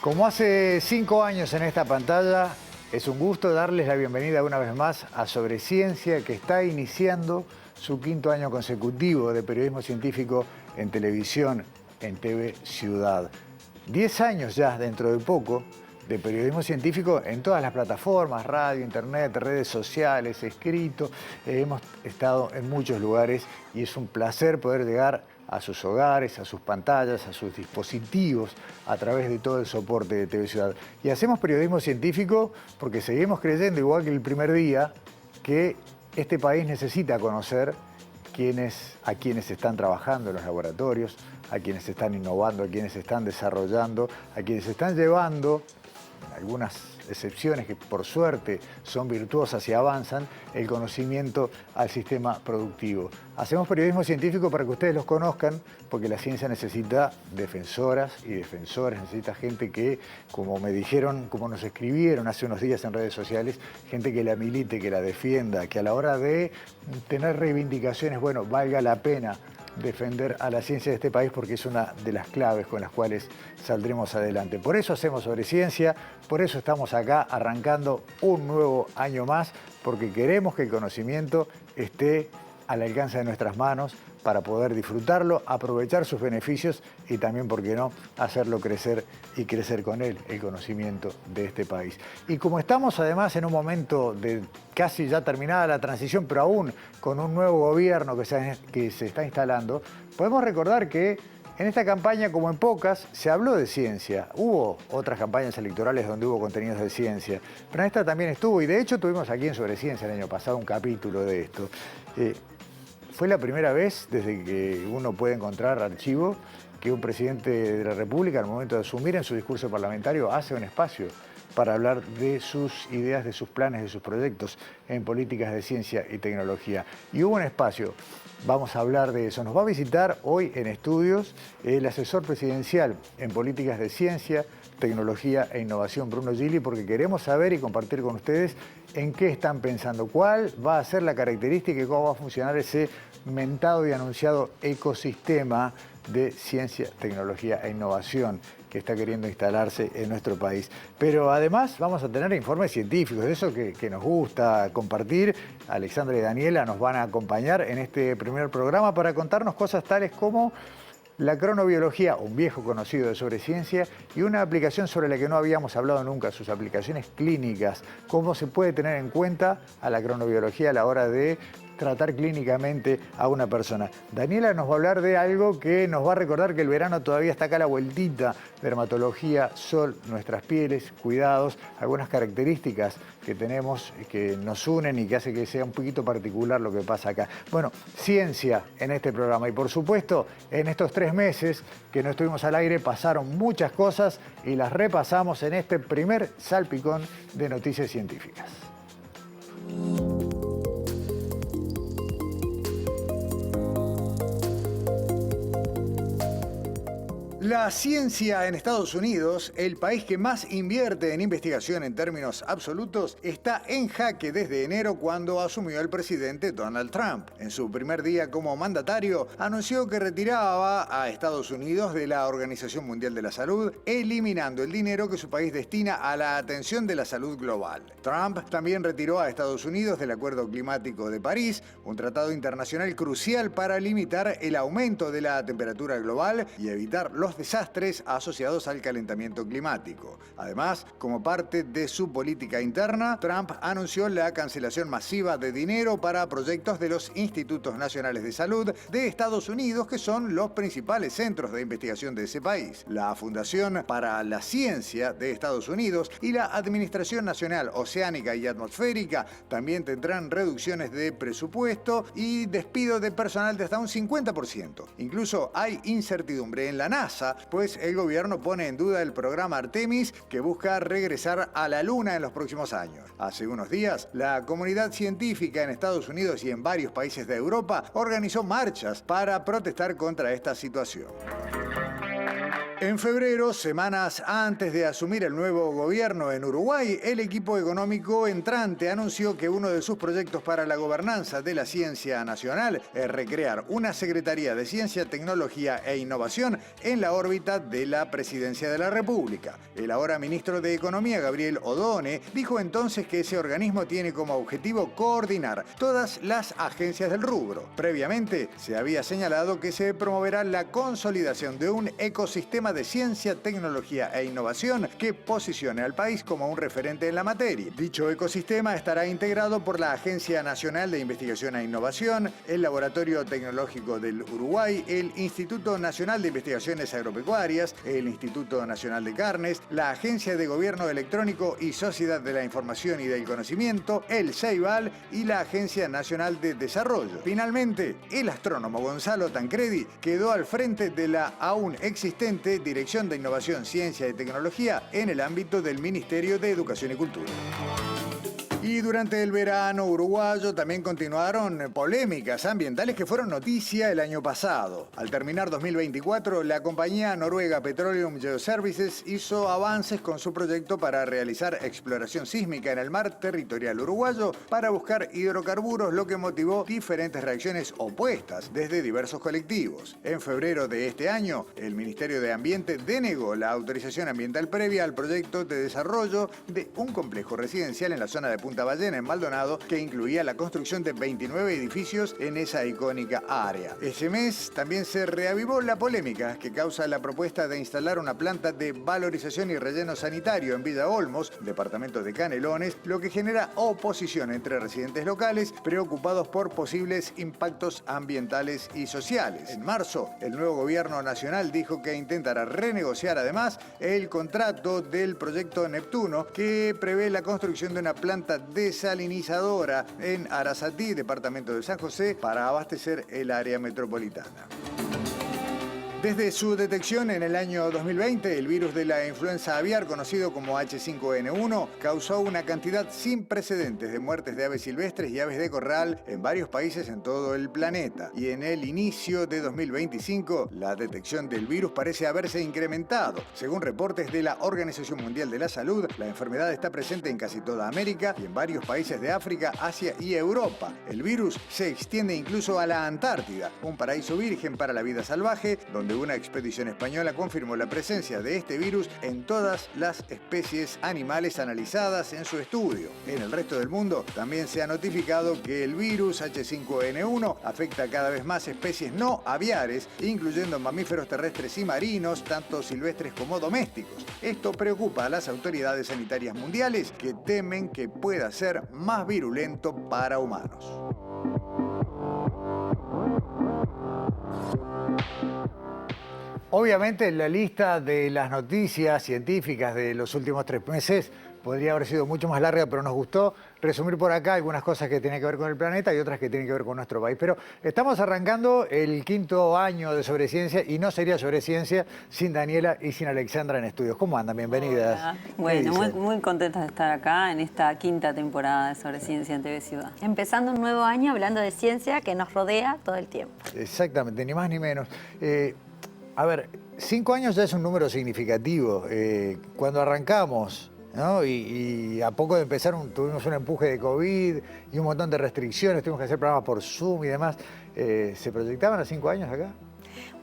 Como hace 5 años en esta pantalla, es un gusto darles la bienvenida una vez más a Sobre Ciencia, que está iniciando su 5º año consecutivo de periodismo científico en televisión, en TV Ciudad. 10 años ya, dentro de poco, de periodismo científico en todas las plataformas, radio, internet, redes sociales, escrito. Hemos estado en muchos lugares y es un placer poder llegar a sus hogares, a sus pantallas, a sus dispositivos, a través de todo el soporte de TV Ciudad. Y hacemos periodismo científico porque seguimos creyendo, igual que el primer día, que este país necesita conocer a quienes están trabajando en los laboratorios, a quienes están innovando, a quienes están desarrollando, a quienes están llevando, en algunas excepciones que por suerte son virtuosas y avanzan, el conocimiento al sistema productivo. Hacemos periodismo científico para que ustedes los conozcan, porque la ciencia necesita defensoras y defensores, necesita gente que, como me dijeron, como nos escribieron hace unos días en redes sociales, gente que la milite, que la defienda, que a la hora de tener reivindicaciones, bueno, valga la pena defender a la ciencia de este país, porque es una de las claves con las cuales saldremos adelante. Por eso hacemos Sobre Ciencia, por eso estamos acá arrancando un nuevo año más, porque queremos que el conocimiento esté al alcance de nuestras manos para poder disfrutarlo, aprovechar sus beneficios y también, ¿por qué no?, hacerlo crecer y crecer con él el conocimiento de este país. Y como estamos además en un momento de casi ya terminada la transición, pero aún con un nuevo gobierno que se está instalando, podemos recordar que en esta campaña, como en pocas, se habló de ciencia. Hubo otras campañas electorales donde hubo contenidos de ciencia, pero en esta también estuvo, y de hecho tuvimos aquí en Sobre Ciencia el año pasado un capítulo de esto. Fue la primera vez desde que uno puede encontrar archivo que un presidente de la República, al momento de asumir en su discurso parlamentario, hace un espacio para hablar de sus ideas, de sus planes, de sus proyectos en políticas de ciencia y tecnología. Y hubo un espacio, vamos a hablar de eso. Nos va a visitar hoy en estudios el asesor presidencial en políticas de ciencia, tecnología e innovación, Bruno Gili, porque queremos saber y compartir con ustedes en qué están pensando, cuál va a ser la característica y cómo va a funcionar ese mentado y anunciado ecosistema de ciencia, tecnología e innovación que está queriendo instalarse en nuestro país. Pero además vamos a tener informes científicos, de eso que nos gusta compartir. Alexandra y Daniela nos van a acompañar en este primer programa para contarnos cosas tales como la cronobiología, un viejo conocido de Sobre Ciencia, y una aplicación sobre la que no habíamos hablado nunca, sus aplicaciones clínicas, cómo se puede tener en cuenta a la cronobiología a la hora de tratar clínicamente a una persona. Daniela nos va a hablar de algo que nos va a recordar que el verano todavía está acá a la vueltita: dermatología, sol, nuestras pieles, cuidados, algunas características que tenemos que nos unen y que hace que sea un poquito particular lo que pasa acá. Bueno, ciencia en este programa, y por supuesto en estos 3 meses que no estuvimos al aire pasaron muchas cosas y las repasamos en este primer salpicón de noticias científicas. La ciencia en Estados Unidos, el país que más invierte en investigación en términos absolutos, está en jaque desde enero, cuando asumió el presidente Donald Trump. En su primer día como mandatario, anunció que retiraba a Estados Unidos de la Organización Mundial de la Salud, eliminando el dinero que su país destina a la atención de la salud global. Trump también retiró a Estados Unidos del Acuerdo Climático de París, un tratado internacional crucial para limitar el aumento de la temperatura global y evitar los desastres asociados al calentamiento climático. Además, como parte de su política interna, Trump anunció la cancelación masiva de dinero para proyectos de los Institutos Nacionales de Salud de Estados Unidos, que son los principales centros de investigación de ese país. La Fundación para la Ciencia de Estados Unidos y la Administración Nacional Oceánica y Atmosférica también tendrán reducciones de presupuesto y despido de personal de hasta un 50%. Incluso hay incertidumbre en la NASA, pues el gobierno pone en duda el programa Artemis, que busca regresar a la Luna en los próximos años. Hace unos días, la comunidad científica en Estados Unidos y en varios países de Europa organizó marchas para protestar contra esta situación. En febrero, semanas antes de asumir el nuevo gobierno en Uruguay, el equipo económico entrante anunció que uno de sus proyectos para la gobernanza de la ciencia nacional es recrear una Secretaría de Ciencia, Tecnología e Innovación en la órbita de la Presidencia de la República. El ahora ministro de Economía, Gabriel Odone, dijo entonces que ese organismo tiene como objetivo coordinar todas las agencias del rubro. Previamente, se había señalado que se promoverá la consolidación de un ecosistema de ciencia, tecnología e innovación que posicione al país como un referente en la materia. Dicho ecosistema estará integrado por la Agencia Nacional de Investigación e Innovación, el Laboratorio Tecnológico del Uruguay, el Instituto Nacional de Investigaciones Agropecuarias, el Instituto Nacional de Carnes, la Agencia de Gobierno Electrónico y Sociedad de la Información y del Conocimiento, el CEIBAL y la Agencia Nacional de Desarrollo. Finalmente, el astrónomo Gonzalo Tancredi quedó al frente de la aún existente Dirección de Innovación, Ciencia y Tecnología en el ámbito del Ministerio de Educación y Cultura. Y durante el verano uruguayo también continuaron polémicas ambientales que fueron noticia el año pasado. Al terminar 2024, la compañía noruega Petroleum Geoservices hizo avances con su proyecto para realizar exploración sísmica en el mar territorial uruguayo para buscar hidrocarburos, lo que motivó diferentes reacciones opuestas desde diversos colectivos. En febrero de este año, el Ministerio de Ambiente denegó la autorización ambiental previa al proyecto de desarrollo de un complejo residencial en la zona de Punta Ballena, en Maldonado, que incluía la construcción de 29 edificios en esa icónica área. Ese mes también se reavivó la polémica que causa la propuesta de instalar una planta de valorización y relleno sanitario en Villa Olmos, departamento de Canelones, lo que genera oposición entre residentes locales preocupados por posibles impactos ambientales y sociales. En marzo, el nuevo gobierno nacional dijo que intentará renegociar además el contrato del proyecto Neptuno, que prevé la construcción de una planta desalinizadora en Arasatí, departamento de San José, para abastecer el área metropolitana. Desde su detección en el año 2020, el virus de la influenza aviar, conocido como H5N1, causó una cantidad sin precedentes de muertes de aves silvestres y aves de corral en varios países en todo el planeta. Y en el inicio de 2025, la detección del virus parece haberse incrementado. Según reportes de la Organización Mundial de la Salud, la enfermedad está presente en casi toda América y en varios países de África, Asia y Europa. El virus se extiende incluso a la Antártida, un paraíso virgen para la vida salvaje, donde una expedición española confirmó la presencia de este virus en todas las especies animales analizadas en su estudio. En el resto del mundo también se ha notificado que el virus H5N1 afecta cada vez más especies no aviares, incluyendo mamíferos terrestres y marinos, tanto silvestres como domésticos. Esto preocupa a las autoridades sanitarias mundiales, que temen que pueda ser más virulento para humanos. Obviamente, la lista de las noticias científicas de los últimos 3 meses podría haber sido mucho más larga, pero nos gustó resumir por acá algunas cosas que tienen que ver con el planeta y otras que tienen que ver con nuestro país. Pero estamos arrancando el 5º año de Sobreciencia y no sería Sobreciencia sin Daniela y sin Alexandra en estudios. ¿Cómo andan? Bienvenidas. Hola. Bueno, muy contentas de estar acá en esta 5ª temporada de Sobreciencia en TV Ciudad. Empezando un nuevo año hablando de ciencia que nos rodea todo el tiempo. Exactamente, ni más ni menos. A ver, 5 años ya es un número significativo. Cuando arrancamos, ¿no? Y a poco de empezar tuvimos un empuje de COVID y un montón de restricciones, tuvimos que hacer programas por Zoom y demás. ¿Se proyectaban a 5 años acá?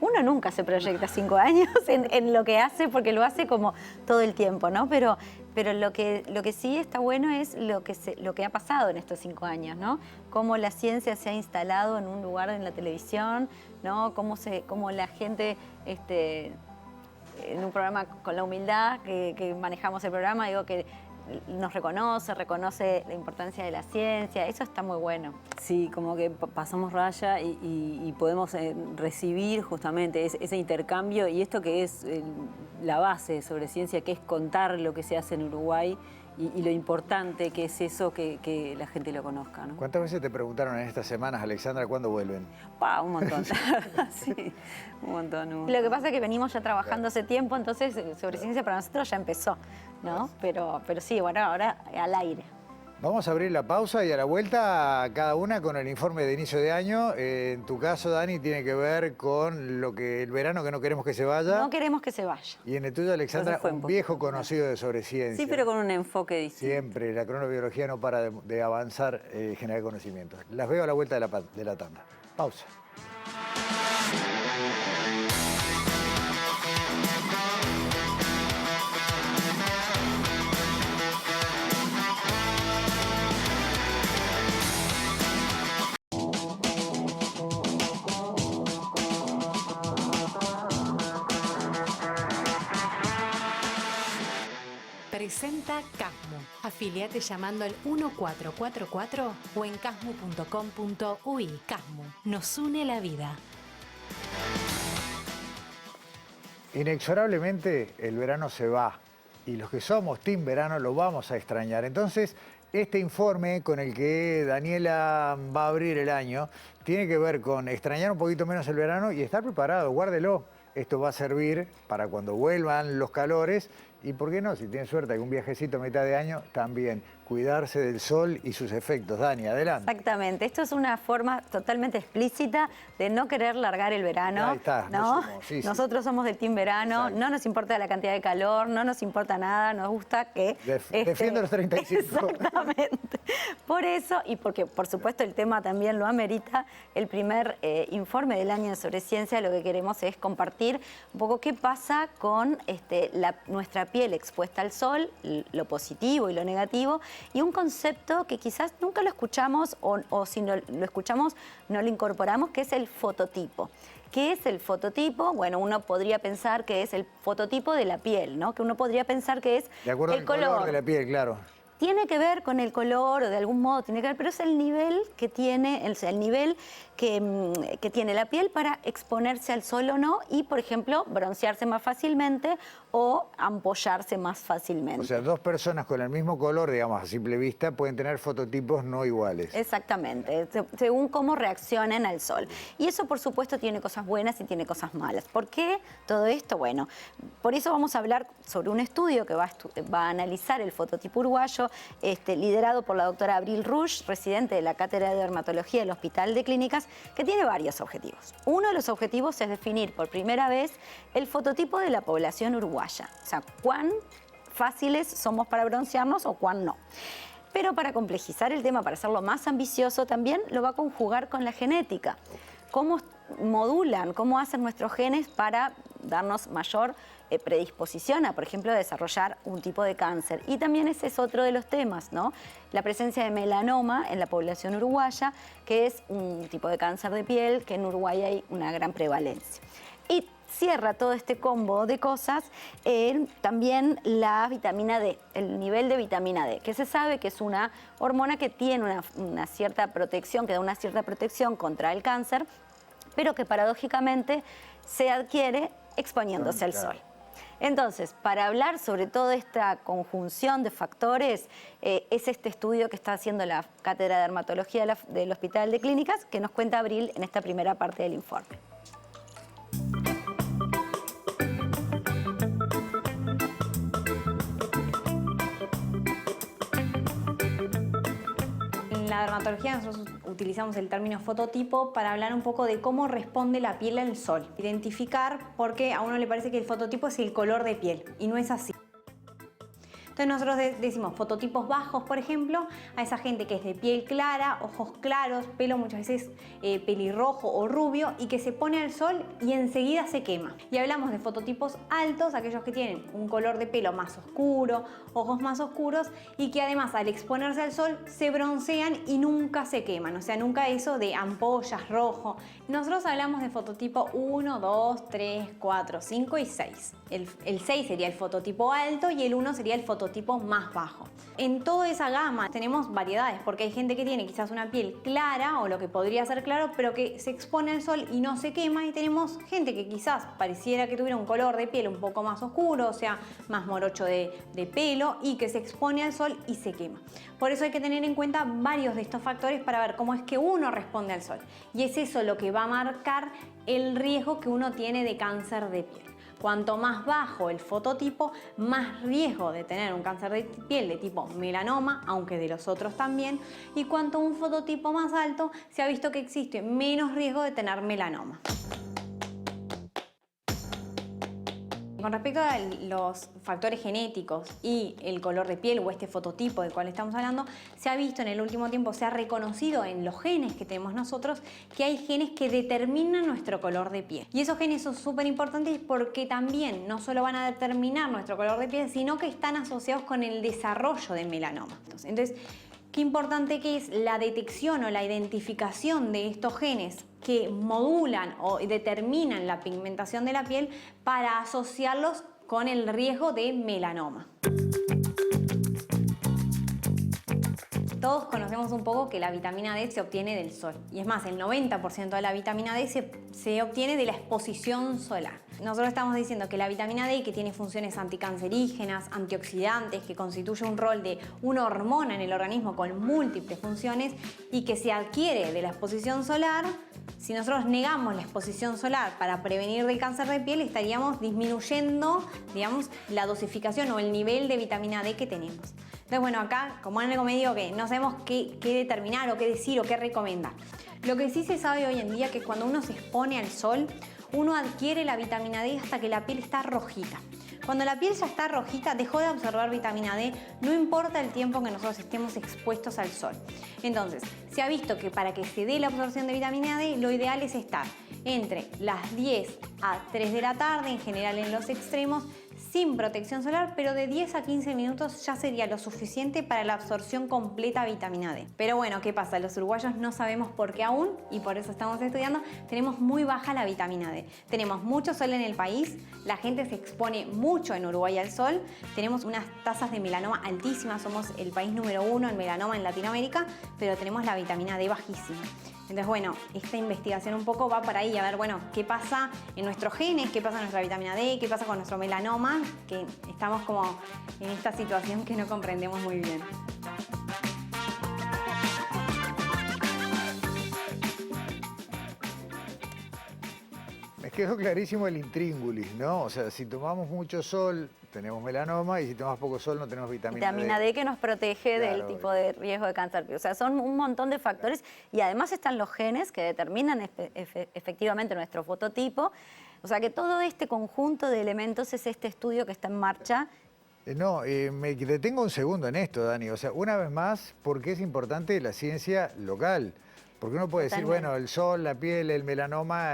Uno nunca se proyecta 5 años en lo que hace, porque lo hace como todo el tiempo, ¿no? Pero lo que sí está bueno es lo que ha pasado en estos 5 años, ¿no? Cómo la ciencia se ha instalado en un lugar en la televisión, ¿no? Cómo la gente, en un programa con la humildad que manejamos el programa, digo que nos reconoce la importancia de la ciencia, eso está muy bueno. Sí, como que pasamos raya y podemos recibir justamente ese intercambio y esto que es la base sobre ciencia, que es contar lo que se hace en Uruguay y lo importante que es eso, que la gente lo conozca, ¿no? ¿Cuántas veces te preguntaron en estas semanas, Alexandra, cuándo vuelven? Un montón. Sí, un montón. Lo que pasa es que venimos ya trabajando hace tiempo, entonces Sobreciencia para nosotros ya empezó, ¿no? Pero sí, bueno, ahora al aire. Vamos a abrir la pausa y a la vuelta cada una con el informe de inicio de año. En tu caso, Dani, tiene que ver con el verano que no queremos que se vaya. No queremos que se vaya. Y en el tuyo, Alexandra, un viejo conocido de sobre ciencia. Sí, pero con un enfoque distinto. Siempre, la cronobiología no para de avanzar, generar conocimientos. Las veo a la vuelta de la tanda. Pausa. Presenta Casmu. Afiliate llamando al 1444 o en casmu.com.uy. Casmu. Nos une la vida. Inexorablemente el verano se va y los que somos Team Verano lo vamos a extrañar. Entonces, este informe con el que Daniela va a abrir el año tiene que ver con extrañar un poquito menos el verano y estar preparado, guárdelo. Esto va a servir para cuando vuelvan los calores y, ¿por qué no? Si tienen suerte, algún viajecito a mitad de año, también cuidarse del sol y sus efectos. Dani, adelante. Exactamente. Esto es una forma totalmente explícita de no querer largar el verano. Ahí está. ¿no? Sí. Nosotros somos del Team Verano, Exacto. no nos importa la cantidad de calor, no nos importa nada, nos gusta que... Defiende los 35. Exactamente. Por eso, y porque por supuesto el tema también lo amerita, el primer informe del año sobre ciencia, lo que queremos es compartir un poco qué pasa con nuestra piel expuesta al sol, lo positivo y lo negativo, y un concepto que quizás nunca lo escuchamos o si no lo escuchamos no lo incorporamos, que es el fototipo. ¿Qué es el fototipo? Bueno, uno podría pensar que es el fototipo de la piel, ¿no? Que uno podría pensar que es De acuerdo al color de la piel, claro. Tiene que ver con el color o de algún modo tiene que ver, pero es el nivel que tiene, el nivel que tiene la piel para exponerse al sol o no y, por ejemplo, broncearse más fácilmente o ampollarse más fácilmente. O sea, dos personas con el mismo color, digamos, a simple vista, pueden tener fototipos no iguales. Exactamente, según cómo reaccionen al sol. Y eso, por supuesto, tiene cosas buenas y tiene cosas malas. ¿Por qué todo esto? Bueno, por eso vamos a hablar sobre un estudio que va a analizar el fototipo uruguayo, liderado por la doctora Abril Rush, residente de la Cátedra de Dermatología del Hospital de Clínicas, que tiene varios objetivos. Uno de los objetivos es definir por primera vez el fototipo de la población uruguaya. O sea, cuán fáciles somos para broncearnos o cuán no. Pero para complejizar el tema, para hacerlo más ambicioso, también lo va a conjugar con la genética. Cómo modulan, cómo hacen nuestros genes para darnos mayor predisposición a, por ejemplo, desarrollar un tipo de cáncer. Y también ese es otro de los temas, ¿no? La presencia de melanoma en la población uruguaya, que es un tipo de cáncer de piel que en Uruguay hay una gran prevalencia. Y cierra todo este combo de cosas también la vitamina D, el nivel de vitamina D, que se sabe que es una hormona que tiene una cierta protección, que da una cierta protección contra el cáncer, pero que paradójicamente se adquiere exponiéndose al sol. Entonces, para hablar sobre toda esta conjunción de factores, es este estudio que está haciendo la Cátedra de Dermatología del Hospital de Clínicas, que nos cuenta Abril en esta primera parte del informe. En la dermatología nosotros utilizamos el término fototipo para hablar un poco de cómo responde la piel al sol. Identificar por qué a uno le parece que el fototipo es el color de piel y no es así. Entonces nosotros decimos fototipos bajos, por ejemplo, a esa gente que es de piel clara, ojos claros, pelo muchas veces pelirrojo o rubio y que se pone al sol y enseguida se quema. Y hablamos de fototipos altos, aquellos que tienen un color de pelo más oscuro, ojos más oscuros y que además al exponerse al sol se broncean y nunca se queman, o sea, nunca eso de ampollas, rojo. Nosotros hablamos de fototipo 1, 2, 3, 4, 5 y 6. El 6 sería el fototipo alto y el 1 sería el fototipo más bajo. En toda esa gama tenemos variedades porque hay gente que tiene quizás una piel clara o lo que podría ser claro pero que se expone al sol y no se quema y tenemos gente que quizás pareciera que tuviera un color de piel un poco más oscuro, o sea, más morocho de pelo y que se expone al sol y se quema. Por eso hay que tener en cuenta varios de estos factores para ver cómo es que uno responde al sol y es eso lo que va a marcar el riesgo que uno tiene de cáncer de piel. Cuanto más bajo el fototipo, más riesgo de tener un cáncer de piel de tipo melanoma, aunque de los otros también, y cuanto un fototipo más alto, se ha visto que existe menos riesgo de tener melanoma. Con respecto a los factores genéticos y el color de piel o este fototipo del cual estamos hablando, se ha visto en el último tiempo, se ha reconocido en los genes que tenemos nosotros que hay genes que determinan nuestro color de piel. Y esos genes son súper importantes porque también no solo van a determinar nuestro color de piel, sino que están asociados con el desarrollo de melanoma. Entonces, qué importante que es la detección o la identificación de estos genes que modulan o determinan la pigmentación de la piel para asociarlos con el riesgo de melanoma. Todos conocemos un poco que la vitamina D se obtiene del sol. Y es más, el 90% de la vitamina D se obtiene de la exposición solar. Nosotros estamos diciendo que la vitamina D, que tiene funciones anticancerígenas, antioxidantes, que constituye un rol de una hormona en el organismo con múltiples funciones y que se adquiere de la exposición solar, si nosotros negamos la exposición solar para prevenir del cáncer de piel, estaríamos disminuyendo, digamos, la dosificación o el nivel de vitamina D que tenemos. Entonces, bueno, acá, como en algo medio que no sabemos qué determinar o qué decir o qué recomendar. Lo que sí se sabe hoy en día es que cuando uno se expone al sol, uno adquiere la vitamina D hasta que la piel está rojita. Cuando la piel ya está rojita, dejó de absorber vitamina D, no importa el tiempo que nosotros estemos expuestos al sol. Entonces, se ha visto que para que se dé la absorción de vitamina D, lo ideal es estar entre las 10 a 3 de la tarde, en general en los extremos, sin protección solar, pero de 10 a 15 minutos ya sería lo suficiente para la absorción completa de vitamina D. Pero bueno, ¿qué pasa? Los uruguayos no sabemos por qué aún, y por eso estamos estudiando, tenemos muy baja la vitamina D. Tenemos mucho sol en el país, la gente se expone mucho en Uruguay al sol, tenemos unas tasas de melanoma altísimas, somos el país número 1 en melanoma en Latinoamérica, pero tenemos la vitamina D bajísima. Entonces, bueno, esta investigación un poco va para ahí, a ver, bueno, qué pasa en nuestros genes, qué pasa en nuestra vitamina D, qué pasa con nuestro melanoma, que estamos como en esta situación que no comprendemos muy bien. Me quedó clarísimo el intríngulis, ¿no? O sea, si tomamos mucho sol, tenemos melanoma, y si tomamos poco sol, no tenemos vitamina D. D que nos protege Claro, del tipo de riesgo de cáncer de piel. O sea, son un montón de factores y además están los genes que determinan efectivamente nuestro fototipo. O sea, que todo este conjunto de elementos es este estudio que está en marcha. Me detengo un segundo en esto, Dani. O sea, una vez más, ¿por qué es importante la ciencia local? Porque uno puede decir, bueno, el sol, la piel, el melanoma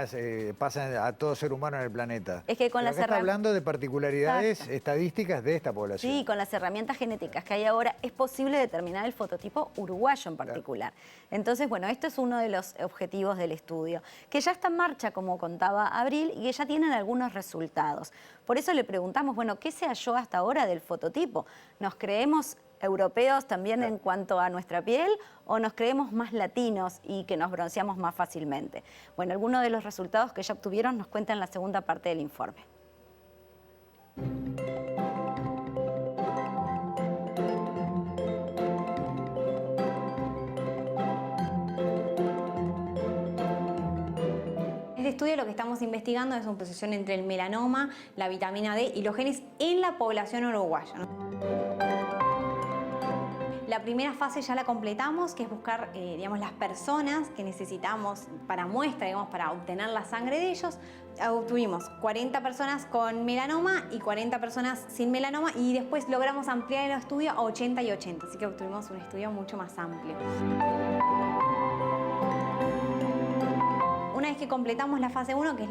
pasan a todo ser humano en el planeta. Es que con Pero las acá está hablando de particularidades estadísticas de esta población. Sí, con las herramientas genéticas que hay ahora es posible determinar el fototipo uruguayo en particular. Claro. Entonces, bueno, esto es uno de los objetivos del estudio, que ya está en marcha, como contaba Abril, y que ya tienen algunos resultados. Por eso le preguntamos, bueno, ¿qué se halló hasta ahora del fototipo? ¿Nos creemos europeos también en cuanto a nuestra piel o nos creemos más latinos y que nos bronceamos más fácilmente? Bueno, algunos de los resultados que ya obtuvieron nos cuentan en la segunda parte del informe. En este estudio lo que estamos investigando es una posición entre el melanoma, la vitamina D y los genes en la población uruguaya, ¿no? La primera fase ya la completamos, que es buscar digamos, las personas que necesitamos para muestra, digamos, para obtener la sangre de ellos. Obtuvimos 40 personas con melanoma y 40 personas sin melanoma y después logramos ampliar el estudio a 80 y 80, así que obtuvimos un estudio mucho más amplio. Una vez que completamos la fase 1, que es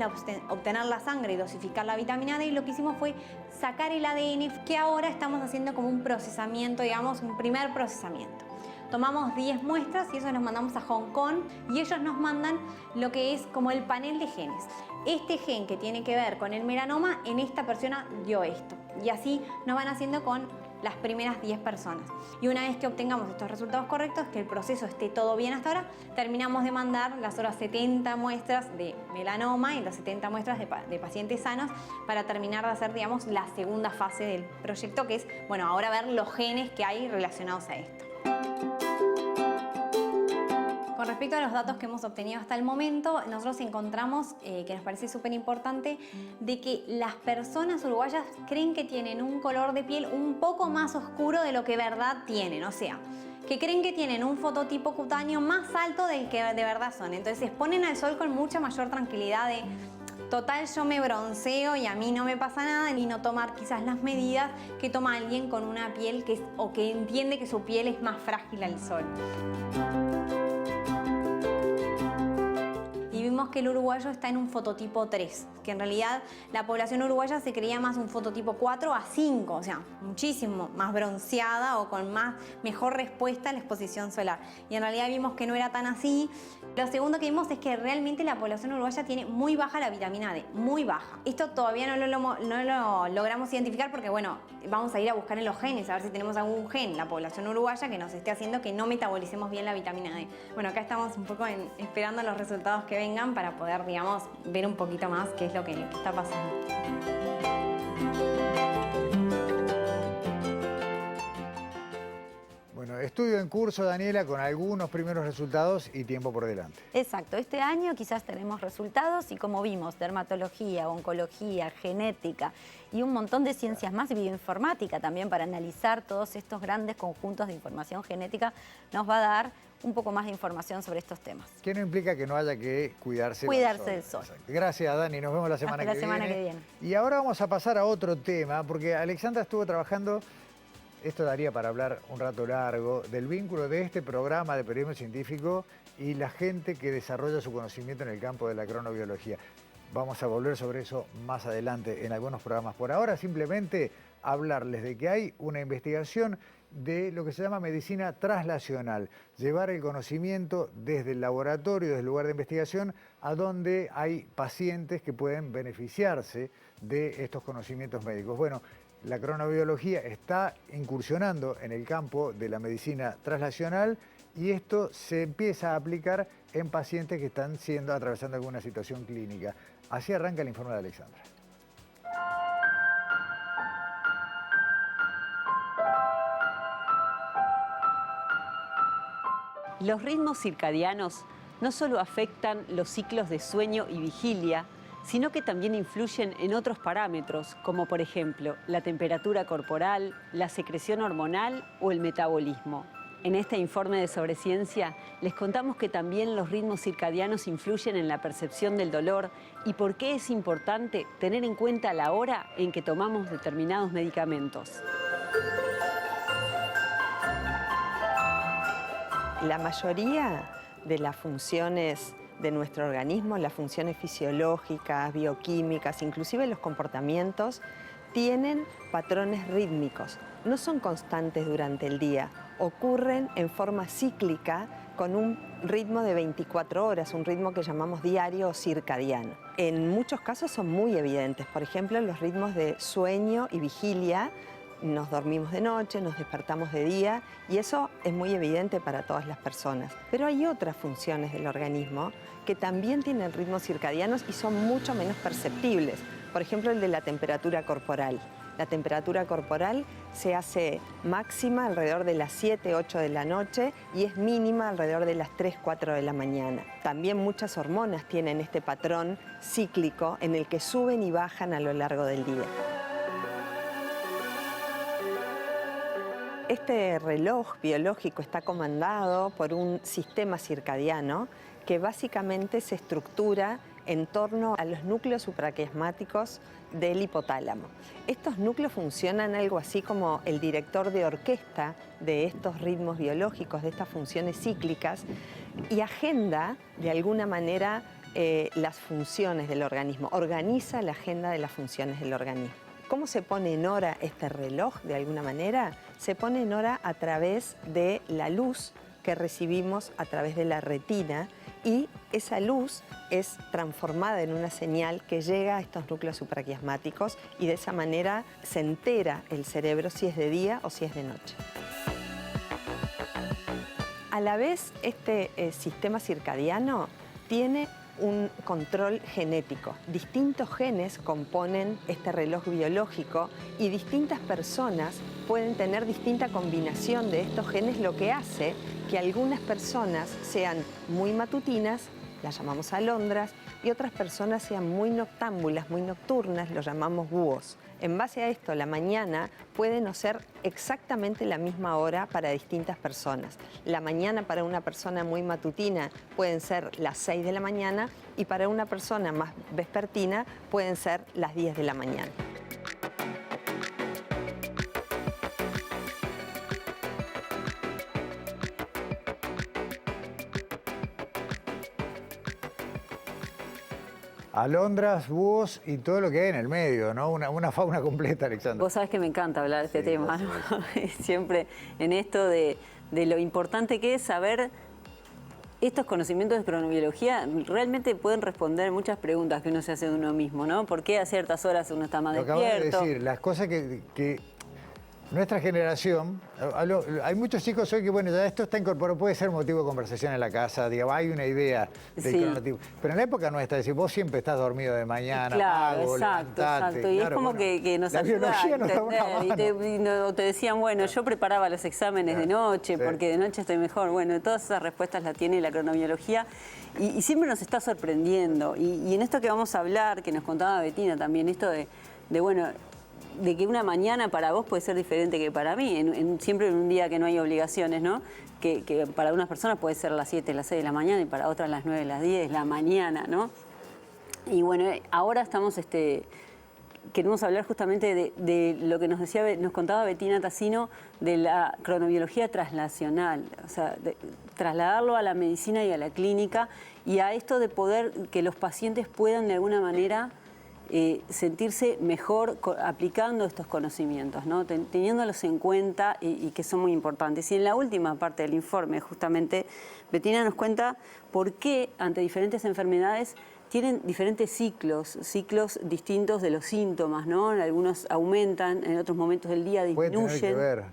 obtener la sangre y dosificar la vitamina D, lo que hicimos fue sacar el ADN, que ahora estamos haciendo como un procesamiento, digamos, un primer procesamiento. Tomamos 10 muestras y eso los mandamos a Hong Kong y ellos nos mandan lo que es como el panel de genes. Este gen que tiene que ver con el melanoma, en esta persona dio esto. Y así nos van haciendo con las primeras 10 personas. Y una vez que obtengamos estos resultados correctos, que el proceso esté todo bien hasta ahora, terminamos de mandar las otras 70 muestras de melanoma y las 70 muestras de pacientes sanos para terminar de hacer, digamos, la segunda fase del proyecto, que es, bueno, ahora ver los genes que hay relacionados a esto. Con respecto a los datos que hemos obtenido hasta el momento, nosotros encontramos, que nos parece súper importante, de que las personas uruguayas creen que tienen un color de piel un poco más oscuro de lo que verdad tienen, o sea, que creen que tienen un fototipo cutáneo más alto del que de verdad son. Entonces se exponen al sol con mucha mayor tranquilidad de total, yo me bronceo y a mí no me pasa nada, y no tomar quizás las medidas que toma alguien con una piel o que entiende que su piel es más frágil al sol. Y vimos que el uruguayo está en un fototipo 3, que en realidad la población uruguaya se creía más un fototipo 4 a 5, o sea, muchísimo más bronceada o con mejor respuesta a la exposición solar. Y en realidad vimos que no era tan así. Lo segundo que vimos es que realmente la población uruguaya tiene muy baja la vitamina D, muy baja. Esto todavía no lo logramos identificar porque, bueno, vamos a ir a buscar en los genes, a ver si tenemos algún gen, la población uruguaya, que nos esté haciendo que no metabolicemos bien la vitamina D. Bueno, acá estamos un poco esperando los resultados que vengan para poder, digamos, ver un poquito más qué es lo que está pasando. Bueno, estudio en curso, Daniela, con algunos primeros resultados y tiempo por delante. Exacto, este año quizás tenemos resultados y como vimos, dermatología, oncología, genética y un montón de ciencias más, bioinformática también para analizar todos estos grandes conjuntos de información genética, nos va a dar un poco más de información sobre estos temas. Que no implica que no haya que cuidarse del sol. Exacto. Gracias, Dani. Nos vemos la semana Hasta la semana que viene. Y ahora vamos a pasar a otro tema, porque Alexandra estuvo trabajando, esto daría para hablar un rato largo, del vínculo de este programa de periodismo científico y la gente que desarrolla su conocimiento en el campo de la cronobiología. Vamos a volver sobre eso más adelante en algunos programas. Por ahora, simplemente hablarles de que hay una investigación de lo que se llama medicina translacional, llevar el conocimiento desde el laboratorio, desde el lugar de investigación, a donde hay pacientes que pueden beneficiarse de estos conocimientos médicos. Bueno, la cronobiología está incursionando en el campo de la medicina translacional y esto se empieza a aplicar en pacientes que están atravesando alguna situación clínica. Así arranca el informe de Alexandra. Los ritmos circadianos no solo afectan los ciclos de sueño y vigilia, sino que también influyen en otros parámetros, como por ejemplo la temperatura corporal, la secreción hormonal o el metabolismo. En este informe de Sobreciencia les contamos que también los ritmos circadianos influyen en la percepción del dolor y por qué es importante tener en cuenta la hora en que tomamos determinados medicamentos. La mayoría de las funciones de nuestro organismo, las funciones fisiológicas, bioquímicas, inclusive los comportamientos, tienen patrones rítmicos. No son constantes durante el día, ocurren en forma cíclica con un ritmo de 24 horas, un ritmo que llamamos diario o circadiano. En muchos casos son muy evidentes, por ejemplo, los ritmos de sueño y vigilia. Nos dormimos de noche, nos despertamos de día y eso es muy evidente para todas las personas. Pero hay otras funciones del organismo que también tienen ritmos circadianos y son mucho menos perceptibles. Por ejemplo, el de la temperatura corporal. La temperatura corporal se hace máxima alrededor de las 7, 8 de la noche y es mínima alrededor de las 3, 4 de la mañana. También muchas hormonas tienen este patrón cíclico en el que suben y bajan a lo largo del día. Este reloj biológico está comandado por un sistema circadiano que básicamente se estructura en torno a los núcleos supraquiasmáticos del hipotálamo. Estos núcleos funcionan algo así como el director de orquesta de estos ritmos biológicos, de estas funciones cíclicas, y agenda de alguna manera las funciones del organismo, organiza la agenda de las funciones del organismo. ¿Cómo se pone en hora este reloj de alguna manera? Se pone en hora a través de la luz que recibimos a través de la retina y esa luz es transformada en una señal que llega a estos núcleos supraquiasmáticos y de esa manera se entera el cerebro si es de día o si es de noche. A la vez, este sistema circadiano tiene un control genético. Distintos genes componen este reloj biológico y distintas personas pueden tener distinta combinación de estos genes, lo que hace que algunas personas sean muy matutinas, las llamamos alondras, y otras personas sean muy noctámbulas, muy nocturnas, los llamamos búhos. En base a esto, la mañana puede no ser exactamente la misma hora para distintas personas. La mañana para una persona muy matutina pueden ser las 6 de la mañana y para una persona más vespertina pueden ser las 10 de la mañana. Alondras, búhos y todo lo que hay en el medio, ¿no? Una fauna completa, Alexandra. Vos sabés que me encanta hablar de este Sí, tema, ¿no? Siempre en esto de lo importante que es saber estos conocimientos de cronobiología. Realmente pueden responder muchas preguntas que uno se hace de uno mismo, ¿no? ¿Por qué a ciertas horas uno está más Lo acabas de despierto? decir, las cosas que nuestra generación, hay muchos chicos hoy que, bueno, ya esto está incorporado, puede ser motivo de conversación en la casa, digamos, hay una idea del Sí. cronotipo. Pero en la época nuestra, decir, vos siempre estás dormido de mañana, Claro, pago, exacto, levantate. exacto. Y Claro, es como bueno, que nos la ayuda a biología nos da una entender. mano. O te decían, bueno, yo preparaba los exámenes de noche, Sí. porque de noche estoy mejor. Bueno, todas esas respuestas las tiene la cronobiología y siempre nos está sorprendiendo. Y en esto que vamos a hablar, que nos contaba Bettina también, esto de bueno, de que una mañana para vos puede ser diferente que para mí, siempre en un día que no hay obligaciones, ¿no? Que para unas personas puede ser las 7, las 6 de la mañana y para otras las 9, las 10, la mañana, ¿no? Y bueno, ahora estamos, queremos hablar justamente de lo que nos contaba Bettina Tassino de la cronobiología traslacional, o sea, de trasladarlo a la medicina y a la clínica y a esto de poder que los pacientes puedan de alguna manera sentirse mejor aplicando estos conocimientos, ¿no? Teniéndolos en cuenta y que son muy importantes. Y en la última parte del informe, justamente, Bettina nos cuenta por qué ante diferentes enfermedades tienen diferentes ciclos distintos de los síntomas, ¿no? Algunos aumentan, en otros momentos del día disminuyen. Puede tener que ver.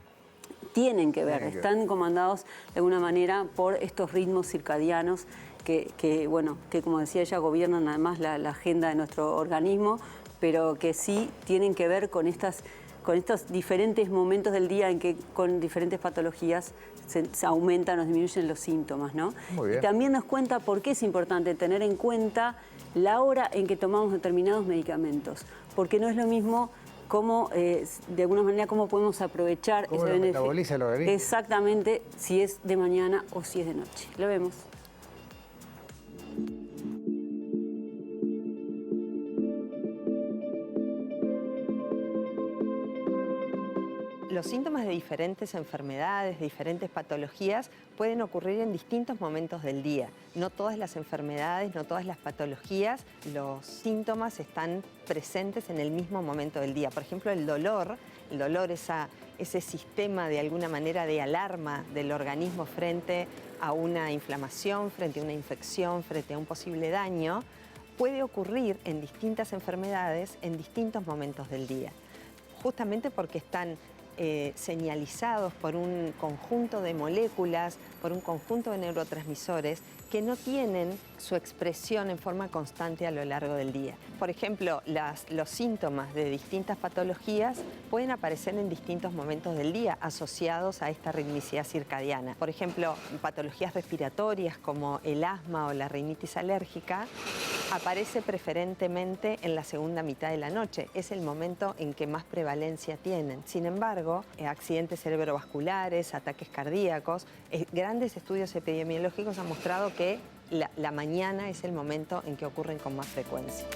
Tienen que ver, están comandados de alguna manera por estos ritmos circadianos que como decía ella, gobiernan además la agenda de nuestro organismo, pero que sí tienen que ver con estos diferentes momentos del día en que con diferentes patologías se aumentan o disminuyen los síntomas, ¿no? Muy bien. Y también nos cuenta por qué es importante tener en cuenta la hora en que tomamos determinados medicamentos, porque no es lo mismo cómo, de alguna manera, cómo podemos aprovechar ¿Cómo ese lo beneficio. metaboliza el organismo? Exactamente, si es de mañana o si es de noche. Lo vemos. Los síntomas de diferentes enfermedades, de diferentes patologías, pueden ocurrir en distintos momentos del día. No todas las enfermedades, no todas las patologías, los síntomas están presentes en el mismo momento del día. Por ejemplo, el dolor, ese sistema de alguna manera de alarma del organismo frente a una inflamación, frente a una infección, frente a un posible daño, puede ocurrir en distintas enfermedades en distintos momentos del día. Justamente porque están señalizados por un conjunto de moléculas, por un conjunto de neurotransmisores que no tienen su expresión en forma constante a lo largo del día. Por ejemplo, los síntomas de distintas patologías pueden aparecer en distintos momentos del día asociados a esta ritmicidad circadiana. Por ejemplo, patologías respiratorias como el asma o la rinitis alérgica aparece preferentemente en la segunda mitad de la noche. Es el momento en que más prevalencia tienen. Sin embargo, accidentes cerebrovasculares, ataques cardíacos, grandes estudios epidemiológicos han mostrado que la mañana es el momento en que ocurren con más frecuencia.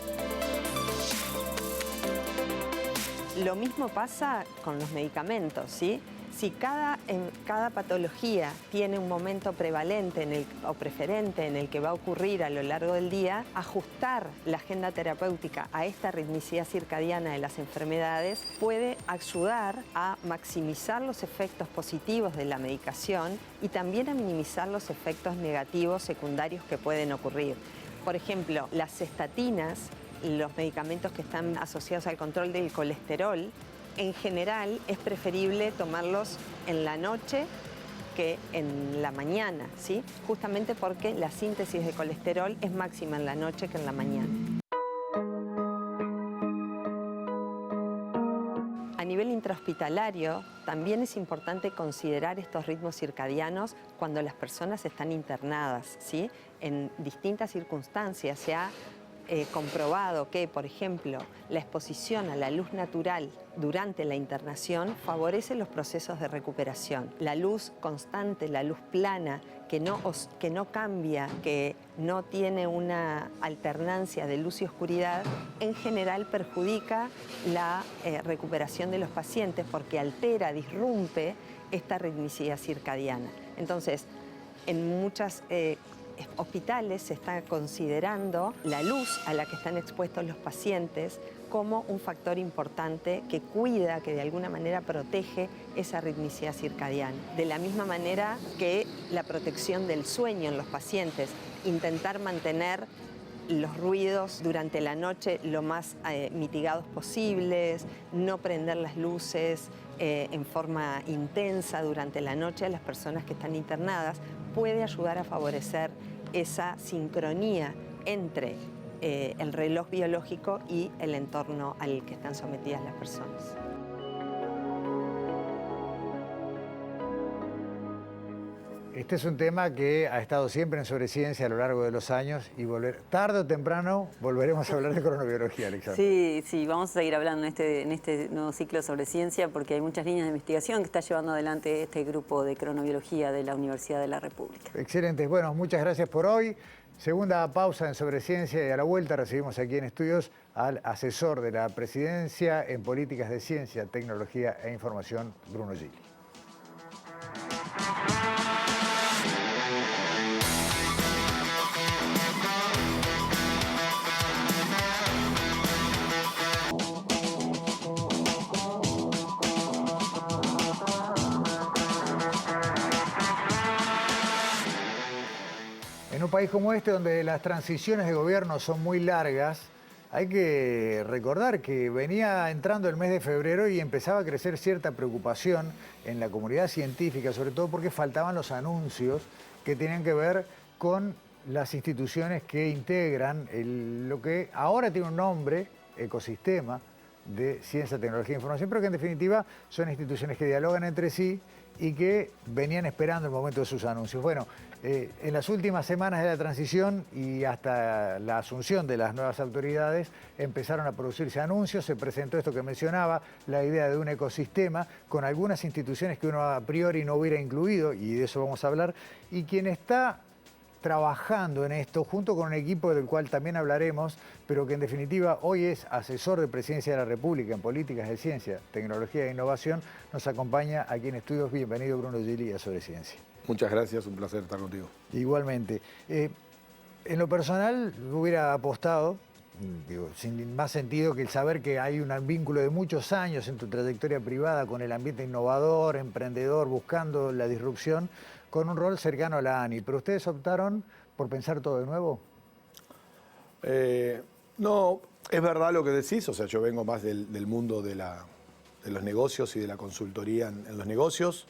Lo mismo pasa con los medicamentos, ¿sí? Si cada patología tiene un momento prevalente o preferente en el que va a ocurrir a lo largo del día, ajustar la agenda terapéutica a esta ritmicidad circadiana de las enfermedades puede ayudar a maximizar los efectos positivos de la medicación y también a minimizar los efectos negativos secundarios que pueden ocurrir. Por ejemplo, las estatinas, los medicamentos que están asociados al control del colesterol, en general es preferible tomarlos en la noche que en la mañana, ¿sí? Justamente porque la síntesis de colesterol es máxima en la noche que en la mañana. A nivel nivel intrahospitalario, también es importante considerar estos ritmos circadianos cuando las personas están internadas, ¿sí? En distintas circunstancias se ha comprobado que, por ejemplo, la exposición a la luz natural durante la internación favorece los procesos de recuperación. La luz constante, la luz plana, que no cambia, que no tiene una alternancia de luz y oscuridad, en general perjudica la recuperación de los pacientes porque altera, disrumpe esta ritmicidad circadiana. Entonces, en muchas hospitales se está considerando la luz a la que están expuestos los pacientes como un factor importante que cuida, que de alguna manera protege esa ritmicidad circadiana. De la misma manera que la protección del sueño en los pacientes, intentar mantener los ruidos durante la noche lo más mitigados posibles, no prender las luces en forma intensa durante la noche a las personas que están internadas, puede ayudar a favorecer esa sincronía entre el reloj biológico y el entorno al que están sometidas las personas. Este es un tema que ha estado siempre en Sobreciencia a lo largo de los años y tarde o temprano volveremos a hablar de cronobiología, Alexandra. Sí, vamos a seguir hablando en este nuevo ciclo sobre ciencia porque hay muchas líneas de investigación que está llevando adelante este grupo de cronobiología de la Universidad de la República. Excelente. Bueno, muchas gracias por hoy. Segunda pausa en Sobreciencia y a la vuelta recibimos aquí en estudios al asesor de la Presidencia en Políticas de Ciencia, Tecnología e Información, Bruno Gili. En un país como este, donde las transiciones de gobierno son muy largas, hay que recordar que venía entrando el mes de febrero y empezaba a crecer cierta preocupación en la comunidad científica, sobre todo porque faltaban los anuncios que tenían que ver con las instituciones que integran lo que ahora tiene un nombre, Ecosistema de Ciencia, Tecnología e Información, pero que en definitiva son instituciones que dialogan entre sí y que venían esperando el momento de sus anuncios. Bueno, en las últimas semanas de la transición y hasta la asunción de las nuevas autoridades empezaron a producirse anuncios, se presentó esto que mencionaba, la idea de un ecosistema con algunas instituciones que uno a priori no hubiera incluido, y de eso vamos a hablar, y quien está trabajando en esto junto con un equipo del cual también hablaremos, pero que en definitiva hoy es asesor de Presidencia de la República en Políticas de Ciencia, Tecnología e Innovación, nos acompaña aquí en estudios. Bienvenido, Bruno Gili, a Sobreciencia. Muchas gracias, un placer estar contigo. Igualmente. En lo personal hubiera apostado, sin más sentido que el saber que hay un vínculo de muchos años en tu trayectoria privada con el ambiente innovador, emprendedor, buscando la disrupción, con un rol cercano a la ANI. ¿Pero ustedes optaron por pensar todo de nuevo? No, es verdad lo que decís. O sea, yo vengo más del mundo de los negocios y de la consultoría en los negocios.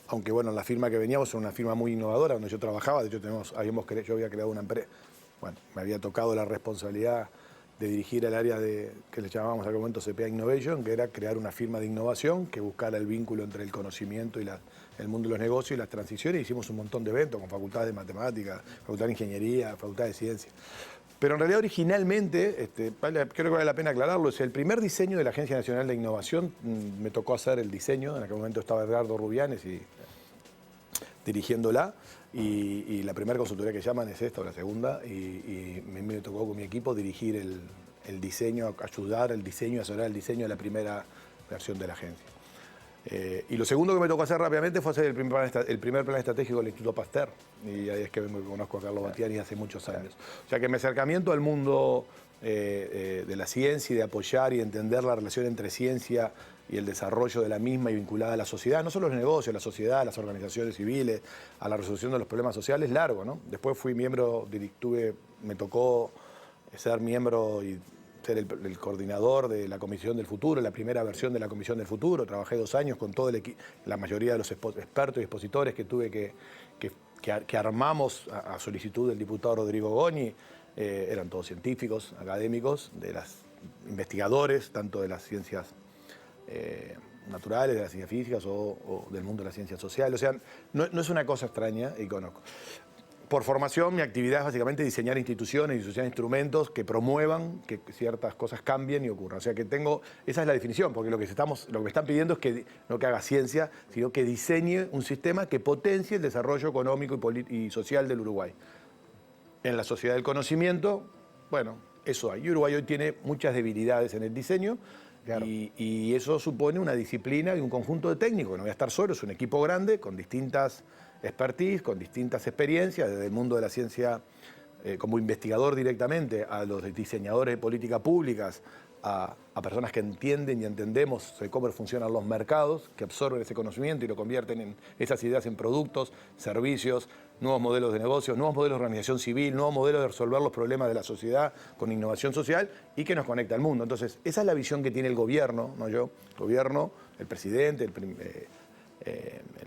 Aunque, bueno, la firma que veníamos era una firma muy innovadora, donde yo trabajaba. De hecho, yo había creado una empresa. Bueno, me había tocado la responsabilidad de dirigir el área que le llamábamos en aquel momento CPA Innovation, que era crear una firma de innovación que buscara el vínculo entre el conocimiento y el mundo de los negocios y las transiciones. Hicimos un montón de eventos con facultades de matemáticas, facultad de ingeniería, facultad de ciencia. Pero en realidad originalmente, creo que vale la pena aclararlo, es el primer diseño de la Agencia Nacional de Innovación. Me tocó hacer el diseño, en aquel momento estaba Edgardo Rubianes dirigiéndola, y la primera consultoría que llaman es esta, o la segunda, y me tocó con mi equipo dirigir el diseño, ayudar al diseño, asesorar el diseño de la primera versión de la agencia. Y lo segundo que me tocó hacer rápidamente fue hacer el primer plan estratégico del Instituto Pasteur, y ahí es que conozco a Carlos Battiani hace muchos años. O sea que mi acercamiento al mundo de la ciencia y de apoyar y entender la relación entre ciencia y el desarrollo de la misma y vinculada a la sociedad, no solo los negocios, la sociedad, las organizaciones civiles, a la resolución de los problemas sociales, largo, ¿no? Después fui miembro, me tocó ser miembro y ser el coordinador de la Comisión del Futuro, la primera versión de la Comisión del Futuro. Trabajé 2 años con todo la mayoría de los expertos y expositores que tuve que armamos a solicitud del diputado Rodrigo Goñi. Eran todos científicos, académicos, investigadores, tanto de las ciencias naturales, de las ciencias físicas o del mundo de las ciencias sociales. O sea, no es una cosa extraña y conozco. Por formación, mi actividad es básicamente diseñar instituciones y diseñar instrumentos que promuevan que ciertas cosas cambien y ocurran. O sea, que esa es la definición, porque lo que me están pidiendo es que no que haga ciencia, sino que diseñe un sistema que potencie el desarrollo económico y social del Uruguay. En la sociedad del conocimiento, bueno, eso hay. Y Uruguay hoy tiene muchas debilidades en el diseño. Claro. Y eso supone una disciplina y un conjunto de técnicos. No voy a estar solo, es un equipo grande con distintas expertise, con distintas experiencias, desde el mundo de la ciencia como investigador directamente, a los diseñadores de políticas públicas, a personas que entienden y entendemos cómo funcionan los mercados, que absorben ese conocimiento y lo convierten en esas ideas en productos, servicios, nuevos modelos de negocios, nuevos modelos de organización civil, nuevos modelos de resolver los problemas de la sociedad con innovación social y que nos conecta al mundo. Entonces, esa es la visión que tiene el gobierno, no yo, el gobierno, el presidente, el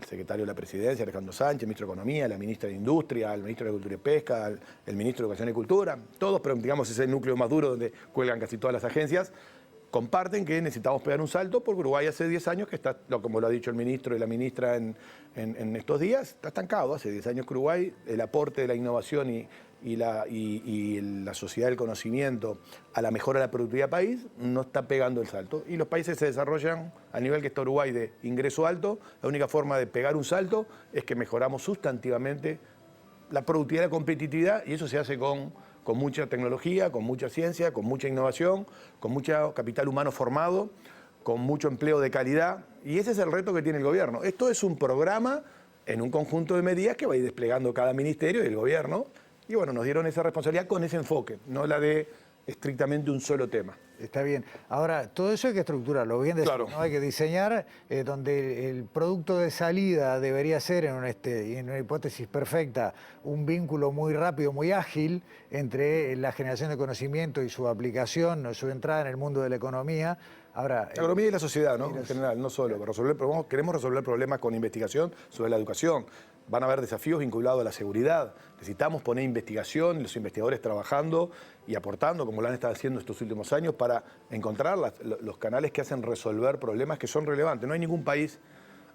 secretario de la Presidencia, Alejandro Sánchez, el ministro de Economía, la ministra de Industria, el ministro de Agricultura y Pesca, el ministro de Educación y Cultura, todos, pero digamos ese núcleo más duro donde cuelgan casi todas las agencias, comparten que necesitamos pegar un salto porque Uruguay hace 10 años que está, como lo ha dicho el ministro y la ministra en estos días, está estancado. Hace 10 años que Uruguay, el aporte de la innovación y la sociedad del conocimiento a la mejora de la productividad del país no está pegando el salto. Y los países se desarrollan al nivel que está Uruguay de ingreso alto. La única forma de pegar un salto es que mejoramos sustantivamente la productividad y la competitividad, y eso se hace con mucha tecnología, con mucha ciencia, con mucha innovación, con mucho capital humano formado, con mucho empleo de calidad. Y ese es el reto que tiene el gobierno. Esto es un programa en un conjunto de medidas que va a ir desplegando cada ministerio y el gobierno. Y bueno, nos dieron esa responsabilidad con ese enfoque, no la de estrictamente un solo tema. Está bien. Ahora, todo eso hay que estructurarlo, bien decir, claro. ¿no? Hay que diseñar donde el producto de salida debería ser, en una hipótesis perfecta, un vínculo muy rápido, muy ágil entre la generación de conocimiento y su aplicación, su entrada en el mundo de la economía. Ahora, la economía y la sociedad, ¿no? En general, no solo. Queremos resolver problemas con investigación sobre la educación. Van a haber desafíos vinculados a la seguridad. Necesitamos poner investigación, los investigadores trabajando y aportando, como lo han estado haciendo estos últimos años, para encontrar los canales que hacen resolver problemas que son relevantes. No hay ningún país,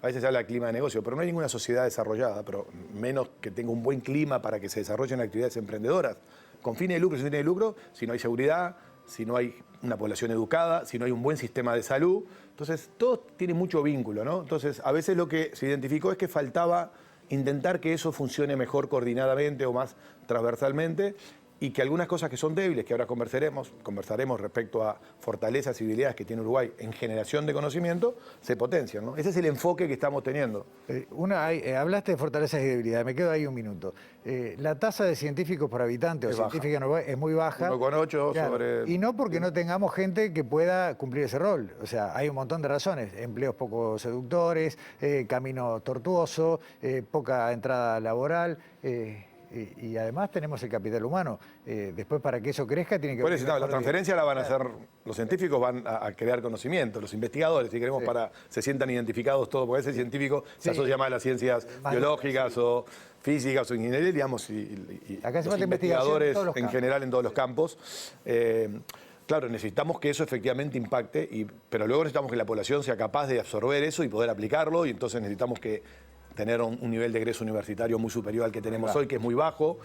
a veces se habla de clima de negocio, pero no hay ninguna sociedad desarrollada, pero menos que tenga un buen clima para que se desarrollen actividades emprendedoras, con fines de lucro, sin fines de lucro, si no hay seguridad, si no hay una población educada, si no hay un buen sistema de salud. Entonces, todo tiene mucho vínculo, ¿no? Entonces, a veces lo que se identificó es que faltaba intentar que eso funcione mejor coordinadamente o más transversalmente, y que algunas cosas que son débiles, que ahora conversaremos respecto a fortalezas y debilidades que tiene Uruguay en generación de conocimiento, se potencian, ¿no? Ese es el enfoque que estamos teniendo. Hablaste de fortalezas y debilidades, me quedo ahí un minuto. La tasa de científicos por habitante o científica en Uruguay es muy baja. 1,8 claro, sobre... Y no porque no tengamos gente que pueda cumplir ese rol. O sea, hay un montón de razones. Empleos poco seductores, camino tortuoso, poca entrada laboral... Y además tenemos el capital humano. Después, para que eso crezca, tiene que... La transferencia la van a hacer, los científicos van a crear conocimiento, los investigadores, si queremos, se sientan identificados todos, porque ese científico se asocia más a las ciencias biológicas o físicas o ingeniería, digamos, y acá los investigadores en general en todos los campos. Claro, necesitamos que eso efectivamente impacte, pero luego necesitamos que la población sea capaz de absorber eso y poder aplicarlo, y entonces necesitamos que tener un nivel de egreso universitario muy superior al que tenemos hoy, que es muy bajo,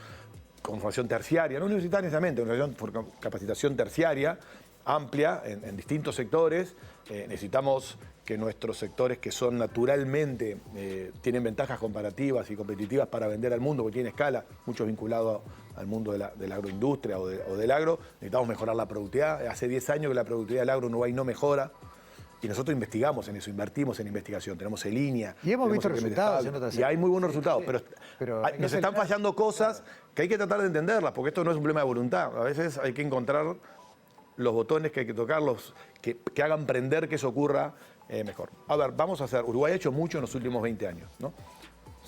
con formación terciaria, no universitaria necesariamente, una capacitación terciaria amplia en distintos sectores. Necesitamos que nuestros sectores, que son naturalmente, tienen ventajas comparativas y competitivas para vender al mundo, porque tienen escala, muchos vinculados al mundo de la agroindustria o del agro, necesitamos mejorar la productividad. Hace 10 años que la productividad del agro en Uruguay no mejora. Y nosotros investigamos en eso, invertimos en investigación, tenemos en línea. Y hemos visto resultados en otras. Y hay muy buenos resultados, pero nos están fallando cosas que hay que tratar de entenderlas, porque esto no es un problema de voluntad. A veces hay que encontrar los botones que hay que tocarlos, que hagan prender que eso ocurra mejor. A ver, vamos a hacer, Uruguay ha hecho mucho en los últimos 20 años, ¿no?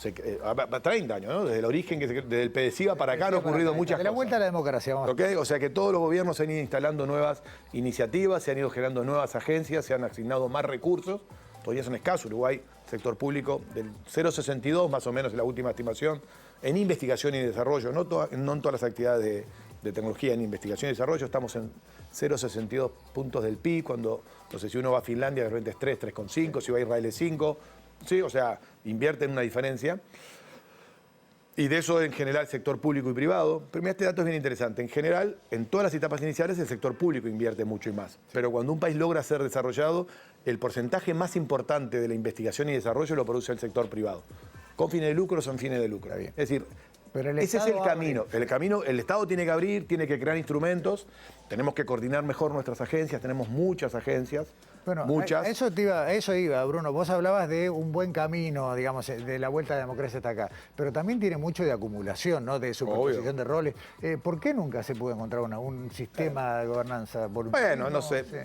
30 años, ¿no? Desde el origen, desde el PDCIVA para acá han ocurrido muchas cosas. De la vuelta a la democracia, vamos. ¿Okay? O sea que todos los gobiernos se han ido instalando nuevas iniciativas, se han ido generando nuevas agencias, se han asignado más recursos. Todavía son escasos. Uruguay, sector público, del 0,62 más o menos es la última estimación, en investigación y desarrollo, no en todas las actividades de tecnología en investigación y desarrollo, estamos en 0,62 puntos del PIB, cuando, no sé, si uno va a Finlandia de repente es 3, 3,5, si va a Israel es 5, ¿sí? O sea, invierte en una diferencia. Y de eso en general sector público y privado. Pero mira, este dato es bien interesante. En general, en todas las etapas iniciales el sector público invierte mucho y más. Pero cuando un país logra ser desarrollado, el porcentaje más importante de la investigación y desarrollo lo produce el sector privado. Con fines de lucro o sin fines de lucro. Es decir, pero ese es el camino. El Estado tiene que abrir, tiene que crear instrumentos, tenemos que coordinar mejor nuestras agencias, tenemos muchas agencias. Bueno, muchas. Eso iba, Bruno. Vos hablabas de un buen camino, digamos, de la vuelta a la democracia hasta acá. Pero también tiene mucho de acumulación, ¿no? De superposición de roles. ¿Por qué nunca se pudo encontrar un sistema de gobernanza voluntario? Bueno, no sé. Sí.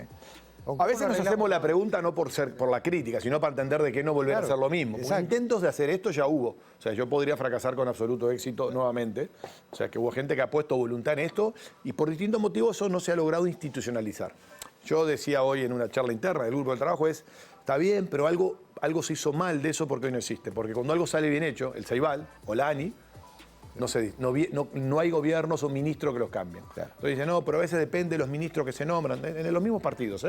A veces nos hacemos la pregunta no por la crítica, sino para entender de qué no volver a hacer lo mismo. Intentos de hacer esto ya hubo. O sea, yo podría fracasar con absoluto éxito nuevamente. O sea, que hubo gente que ha puesto voluntad en esto y por distintos motivos eso no se ha logrado institucionalizar. Yo decía hoy en una charla interna del grupo de trabajo está bien, pero algo se hizo mal de eso porque hoy no existe. Porque cuando algo sale bien hecho, el Ceibal o la ANI, no hay gobiernos o ministros que los cambien. Claro. Entonces dicen, no, pero a veces depende de los ministros que se nombran, en los mismos partidos.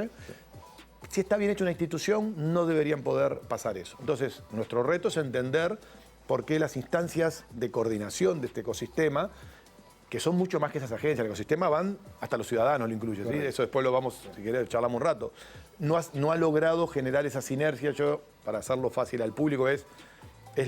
Si está bien hecha una institución, no deberían poder pasar eso. Entonces, nuestro reto es entender por qué las instancias de coordinación de este ecosistema, que son mucho más que esas agencias, el ecosistema van hasta los ciudadanos, lo incluye. ¿Sí? Eso después lo vamos, si querés, charlamos un rato. No ha logrado generar esa sinergia. Yo, para hacerlo fácil al público, es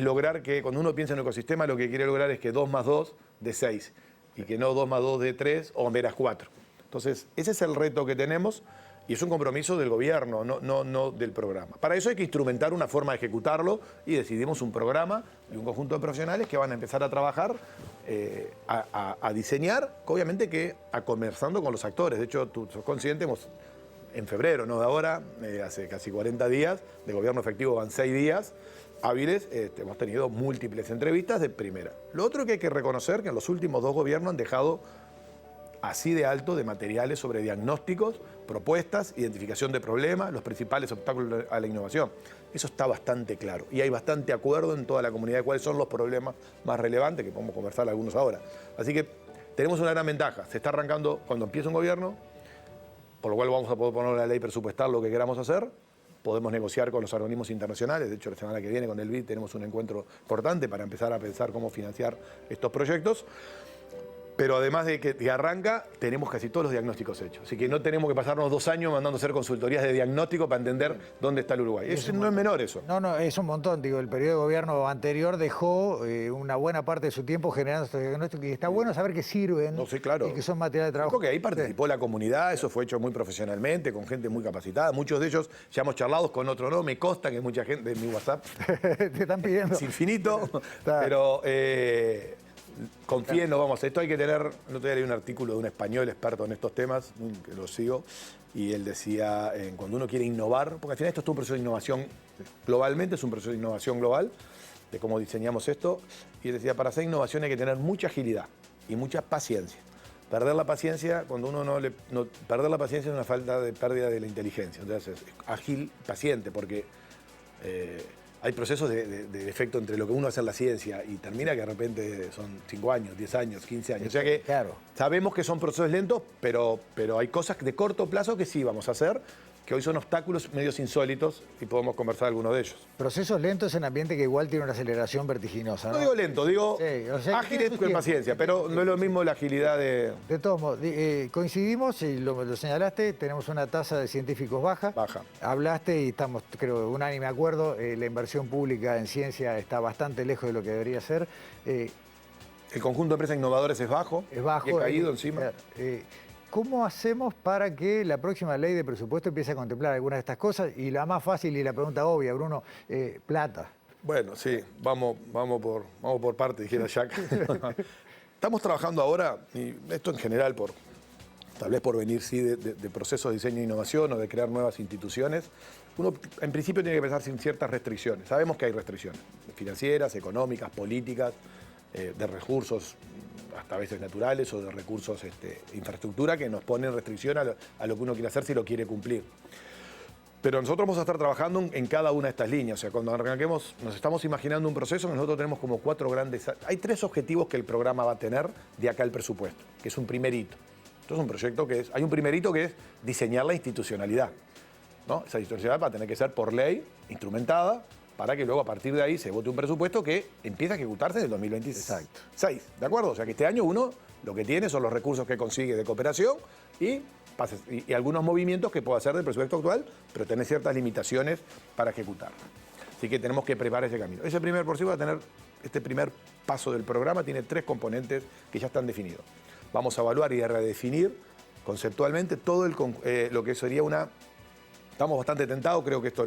lograr que cuando uno piensa en un ecosistema, lo que quiere lograr es que 2 más 2 dé 6 y que no 2 más 2 dé 3 o menos 4. Entonces, ese es el reto que tenemos y es un compromiso del gobierno, no del programa. Para eso hay que instrumentar una forma de ejecutarlo y decidimos un programa y un conjunto de profesionales que van a empezar a trabajar, a diseñar, obviamente conversando con los actores. De hecho, tú sos consciente, en febrero, no de ahora, hace casi 40 días, de gobierno efectivo van 6 días, hábiles, hemos tenido múltiples entrevistas de primera. Lo otro que hay que reconocer que en los últimos 2 gobiernos han dejado así de alto de materiales sobre diagnósticos, propuestas, identificación de problemas, los principales obstáculos a la innovación. Eso está bastante claro y hay bastante acuerdo en toda la comunidad de cuáles son los problemas más relevantes, que podemos conversar algunos ahora. Así que tenemos una gran ventaja. Se está arrancando cuando empieza un gobierno, por lo cual vamos a poder poner en la ley presupuestal lo que queramos hacer. Podemos negociar con los organismos internacionales. De hecho, la semana que viene con el BID tenemos un encuentro importante para empezar a pensar cómo financiar estos proyectos. Pero además de que arranca, tenemos casi todos los diagnósticos hechos. Así que no tenemos que pasarnos 2 años mandando a hacer consultorías de diagnóstico para entender dónde está el Uruguay. No es menor eso. No, es un montón. Digo, el periodo de gobierno anterior dejó una buena parte de su tiempo generando estos diagnósticos y está bueno saber que sirven sí, claro. Y que son material de trabajo. Porque ahí participó la comunidad, eso fue hecho muy profesionalmente, con gente muy capacitada. Muchos de ellos ya hemos charlado, con otros no. Me consta que mucha gente en mi WhatsApp te están pidiendo. Es infinito, pero confíen, vamos. Esto hay que tener. No te leí un artículo de un español experto en estos temas, que lo sigo, y él decía, cuando uno quiere innovar, porque al final esto es un proceso de innovación globalmente, es un proceso de innovación global, de cómo diseñamos esto, y él decía, para hacer innovación hay que tener mucha agilidad y mucha paciencia. Perder la paciencia, cuando uno perder la paciencia es una falta de pérdida de la inteligencia. Entonces, es ágil, paciente, porque hay procesos de efecto entre lo que uno hace en la ciencia y termina que de repente son 5 años, 10 años, 15 años. O sea que sabemos que son procesos lentos, pero hay cosas de corto plazo que sí vamos a hacer, que hoy son obstáculos medios insólitos y podemos conversar algunos de ellos. Procesos lentos en ambiente que igual tiene una aceleración vertiginosa, ¿no? No digo lento, digo ágiles con paciencia, pero no es lo mismo la agilidad de... De todos modos, coincidimos, y lo señalaste, tenemos una tasa de científicos baja. Hablaste y estamos, creo, unánime acuerdo, la inversión pública en ciencia está bastante lejos de lo que debería ser. El conjunto de empresas innovadoras es bajo. Es bajo. Y he caído encima. ¿Cómo hacemos para que la próxima ley de presupuesto empiece a contemplar algunas de estas cosas? Y la más fácil y la pregunta obvia, Bruno, plata. Bueno, sí, vamos por parte, dijera Jack. Estamos trabajando ahora, y esto en general, tal vez por venir de procesos de diseño e innovación o de crear nuevas instituciones. Uno, en principio, tiene que pensar sin ciertas restricciones. Sabemos que hay restricciones financieras, económicas, políticas, de recursos, hasta a veces naturales, o de recursos, infraestructura, que nos ponen restricción a lo que uno quiere hacer si lo quiere cumplir. Pero nosotros vamos a estar trabajando en cada una de estas líneas. O sea, cuando arranquemos, nos estamos imaginando un proceso que nosotros tenemos como 4 grandes... Hay 3 objetivos que el programa va a tener de acá al presupuesto, que es un primer hito. Entonces es un proyecto que es... Hay un primer hito que es diseñar la institucionalidad, ¿no? Esa institucionalidad va a tener que ser por ley, instrumentada, para que luego a partir de ahí se vote un presupuesto que empiece a ejecutarse en el 2026. Exacto. ¿De acuerdo? O sea que este año uno lo que tiene son los recursos que consigue de cooperación y algunos movimientos que puede hacer del presupuesto actual, pero tiene ciertas limitaciones para ejecutarlo. Así que tenemos que preparar ese camino. Ese primer por sí va a tener, este primer paso del programa tiene 3 componentes que ya están definidos. Vamos a evaluar y a redefinir conceptualmente todo lo que sería una... Estamos bastante tentados, creo que esto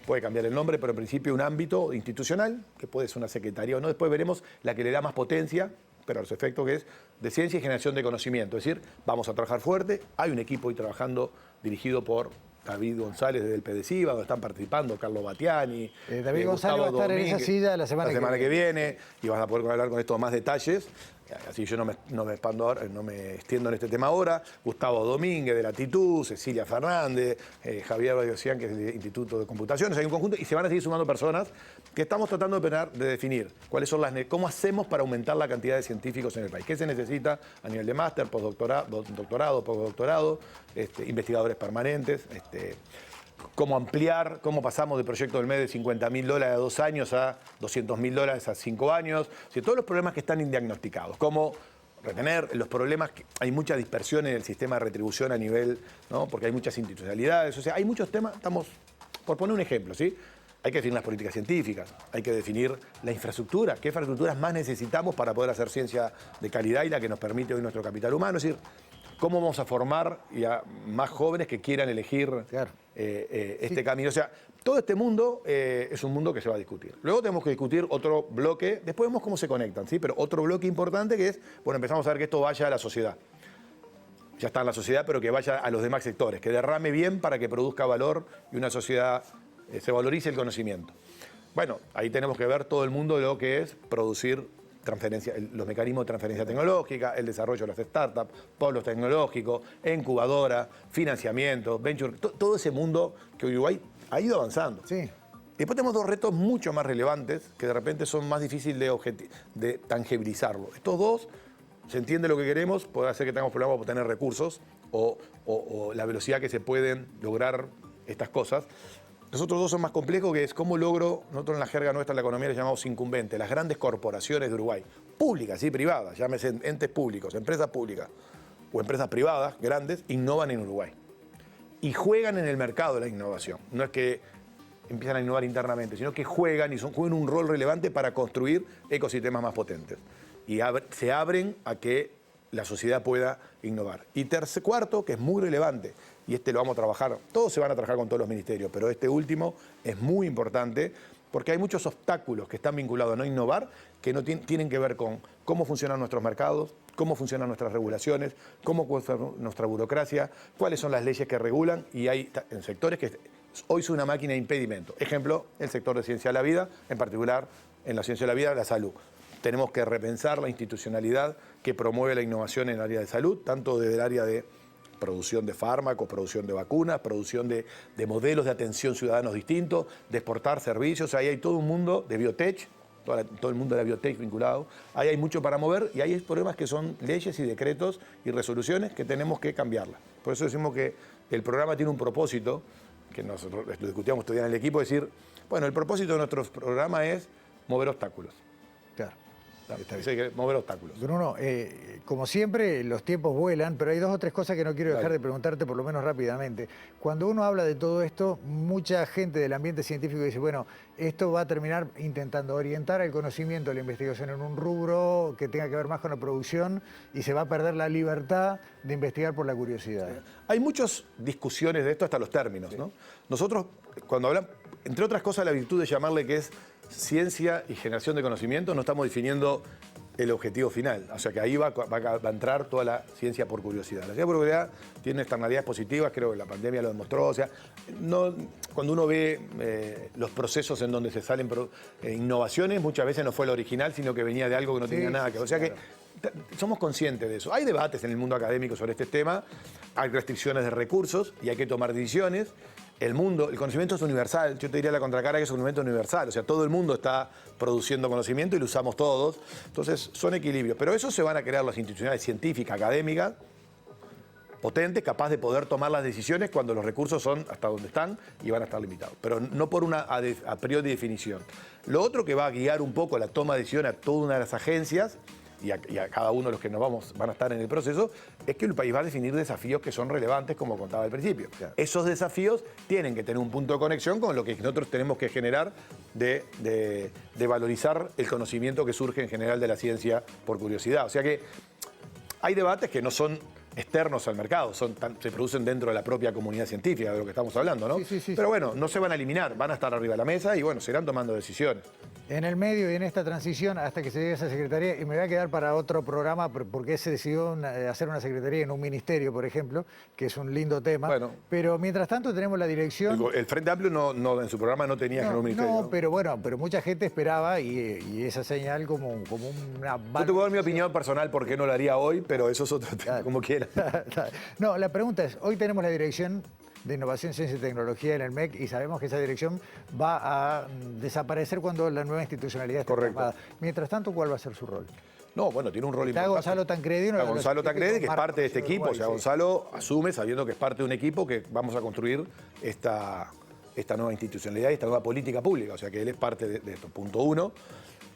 puede cambiar el nombre, pero en principio un ámbito institucional, que puede ser una secretaría o no. Después veremos la que le da más potencia, pero a los efectos que es de ciencia y generación de conocimiento. Es decir, vamos a trabajar fuerte. Hay un equipo ahí trabajando dirigido por David González desde el PDCIVA, donde están participando Carlos Batiani. David González va a estar en esa silla la semana que viene. Y van a poder hablar con esto más detalles. Así yo no me extiendo en este tema ahora. Gustavo Domínguez de Latitud, Cecilia Fernández, Javier Badiosian, que es del Instituto de Computaciones. Hay un conjunto y se van a seguir sumando personas que estamos tratando de definir cómo hacemos para aumentar la cantidad de científicos en el país. ¿Qué se necesita a nivel de máster, postdoctorado, postdoctorado, investigadores permanentes? Cómo ampliar, cómo pasamos del proyecto del MED de $50.000 a 2 años a $200.000 a 5 años. O sea, todos los problemas que están indiagnosticados. Cómo retener los problemas, hay mucha dispersión en el sistema de retribución a nivel, ¿no? Porque hay muchas institucionalidades. O sea, hay muchos temas, por poner un ejemplo, ¿sí? Hay que definir las políticas científicas, hay que definir la infraestructura, qué infraestructuras más necesitamos para poder hacer ciencia de calidad y la que nos permite hoy nuestro capital humano. Es decir, cómo vamos a formar a más jóvenes que quieran elegir este camino. O sea, todo este mundo es un mundo que se va a discutir. Luego tenemos que discutir otro bloque, después vemos cómo se conectan, ¿sí? Pero otro bloque importante que es, bueno, empezamos a ver que esto vaya a la sociedad. Ya está en la sociedad, pero que vaya a los demás sectores, que derrame bien para que produzca valor y una sociedad se valorice el conocimiento. Bueno, ahí tenemos que ver todo el mundo de lo que es producir transferencia, los mecanismos de transferencia tecnológica, el desarrollo de las startups, polos tecnológicos, incubadora, financiamiento, venture, todo ese mundo que Uruguay ha ido avanzando. Sí. Después tenemos 2 retos mucho más relevantes que de repente son más difíciles de tangibilizarlo. Estos 2, se entiende lo que queremos, puede hacer que tengamos problemas para obtener recursos o la velocidad que se pueden lograr estas cosas. Los otros 2 son más complejos, que es cómo logro, nosotros en la jerga nuestra en la economía le llamamos incumbentes, las grandes corporaciones de Uruguay, públicas y privadas, llámese entes públicos, empresas públicas o empresas privadas grandes, innovan en Uruguay. Y juegan en el mercado de la innovación. No es que empiezan a innovar internamente, sino que juegan un rol relevante para construir ecosistemas más potentes. Y se abren a que la sociedad pueda innovar. Y cuarto, que es muy relevante, y lo vamos a trabajar, todos se van a trabajar con todos los ministerios, pero este último es muy importante porque hay muchos obstáculos que están vinculados a no innovar que no tienen que ver con cómo funcionan nuestros mercados, cómo funcionan nuestras regulaciones, cómo funciona nuestra burocracia, cuáles son las leyes que regulan, y hay en sectores que hoy son una máquina de impedimento. Ejemplo, el sector de ciencia de la vida, en particular en la ciencia de la vida, la salud. Tenemos que repensar la institucionalidad que promueve la innovación en el área de salud, tanto desde el área de producción de fármacos, producción de vacunas, producción de modelos de atención ciudadanos distintos, de exportar servicios. Ahí hay todo un mundo de biotech, todo el mundo de la biotech vinculado. Ahí hay mucho para mover y hay problemas que son leyes y decretos y resoluciones que tenemos que cambiarlas. Por eso decimos que el programa tiene un propósito, que nosotros lo discutíamos estos días en el equipo, es decir, bueno, el propósito de nuestro programa es mover obstáculos. Claro. Mover obstáculos. Bruno, como siempre, los tiempos vuelan, pero hay 2 o 3 cosas que no quiero dejar de preguntarte, por lo menos rápidamente. Cuando uno habla de todo esto, mucha gente del ambiente científico dice, bueno, esto va a terminar intentando orientar el conocimiento de la investigación en un rubro que tenga que ver más con la producción y se va a perder la libertad de investigar por la curiosidad. Hay muchas discusiones de esto hasta los términos, ¿no? Nosotros, cuando hablamos, entre otras cosas, la virtud de llamarle que es ciencia y generación de conocimiento, no estamos definiendo el objetivo final. O sea que ahí va a entrar toda la ciencia por curiosidad. La ciencia por curiosidad tiene externalidades positivas, creo que la pandemia lo demostró. O sea, cuando uno ve los procesos en donde se salen innovaciones, muchas veces no fue lo original, sino que venía de algo que no tenía nada que ver. O sea que somos conscientes de eso. Hay debates en el mundo académico sobre este tema, hay restricciones de recursos y hay que tomar decisiones. el mundo, el conocimiento es universal. Yo te diría la contracara que es un conocimiento universal. O sea, todo el mundo está produciendo conocimiento y lo usamos todos. Entonces, son equilibrios. Pero eso se van a crear las institucionales científicas, académicas, potentes, capaz de poder tomar las decisiones cuando los recursos son hasta donde están y van a estar limitados. Pero no por una a priori definición. Lo otro que va a guiar un poco la toma de decisión a toda una de las agencias y a cada uno de los que van a estar en el proceso, es que el país va a definir desafíos que son relevantes, como contaba al principio. Claro. Esos desafíos tienen que tener un punto de conexión con lo que nosotros tenemos que generar de valorizar el conocimiento que surge en general de la ciencia por curiosidad. O sea que hay debates que no son externos al mercado, se producen dentro de la propia comunidad científica, de lo que estamos hablando, ¿no? Sí. Pero bueno, no se van a eliminar, van a estar arriba de la mesa y bueno, se irán tomando decisiones. En el medio y en esta transición, hasta que se llegue a esa secretaría, y me voy a quedar para otro programa, porque se decidió hacer una secretaría en un ministerio, por ejemplo, que es un lindo tema. Bueno, pero mientras tanto tenemos la dirección... El Frente Amplio no, en su programa no tenía un ministerio. No, pero bueno, mucha gente esperaba y esa señal como una... Yo te puedo dar mi opinión personal por qué no lo haría hoy, pero eso es otro tema, como quiera. No, la pregunta es, hoy tenemos la dirección de Innovación, Ciencia y Tecnología en el MEC y sabemos que esa dirección va a desaparecer cuando la nueva institucionalidad esté formada. Mientras tanto, ¿cuál va a ser su rol? No, bueno, tiene un rol importante. Está Gonzalo Tancredi. Está Gonzalo Tancredi, que es parte de este equipo. O sea, Gonzalo asume sabiendo que es parte de un equipo que vamos a construir esta nueva institucionalidad y esta nueva política pública. O sea, que él es parte de esto. Punto 1.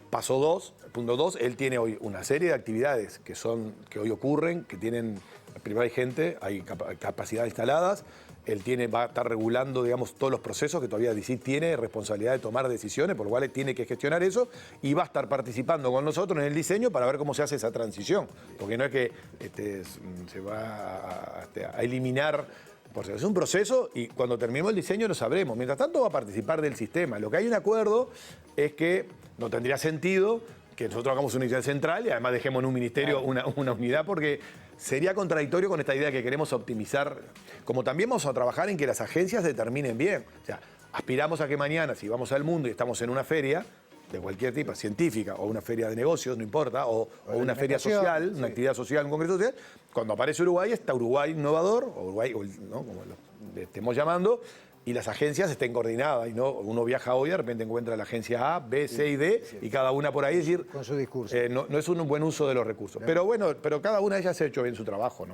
Paso 2. Punto 2, él tiene hoy una serie de actividades que hoy ocurren, que tienen... Primero hay gente, hay capacidades instaladas. Él va a estar regulando, digamos, todos los procesos que todavía DC tiene responsabilidad de tomar decisiones, por lo cual tiene que gestionar eso y va a estar participando con nosotros en el diseño para ver cómo se hace esa transición. Porque no es que se va a eliminar. Es un proceso y cuando terminemos el diseño lo sabremos. Mientras tanto va a participar del sistema. Lo que hay un acuerdo es que no tendría sentido que nosotros hagamos una unidad central y además dejemos en un ministerio una unidad porque sería contradictorio con esta idea que queremos optimizar. Como también vamos a trabajar en que las agencias determinen bien. O sea, aspiramos a que mañana, si vamos al mundo y estamos en una feria de cualquier tipo, científica o una feria de negocios, no importa, o una feria social, una actividad social, un congreso social, cuando aparece Uruguay está Uruguay innovador, o Uruguay, ¿no? Como lo estemos llamando, y las agencias estén coordinadas. Y no, uno viaja hoy, de repente encuentra la agencia A, B, C y D, y cada una por ahí, es decir, con su discurso. No es un buen uso de los recursos. Pero bueno, cada una de ellas ha hecho bien su trabajo, ¿no?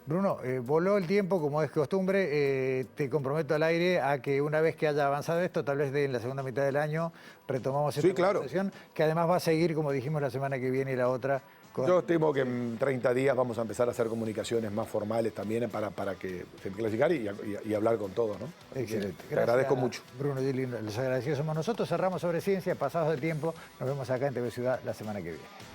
Bruno, voló el tiempo, como es costumbre. Te comprometo al aire a que una vez que haya avanzado esto, tal vez en la segunda mitad del año, retomamos esta conversación, que además va a seguir, como dijimos, la semana que viene y la otra. Yo estimo que en 30 días vamos a empezar a hacer comunicaciones más formales también para que se clasificar y hablar con todos, ¿no? Excelente. Te agradezco mucho. Bruno Gili, los agradecidos somos nosotros. Cerramos sobre ciencia, pasados del tiempo. Nos vemos acá en TV Ciudad la semana que viene.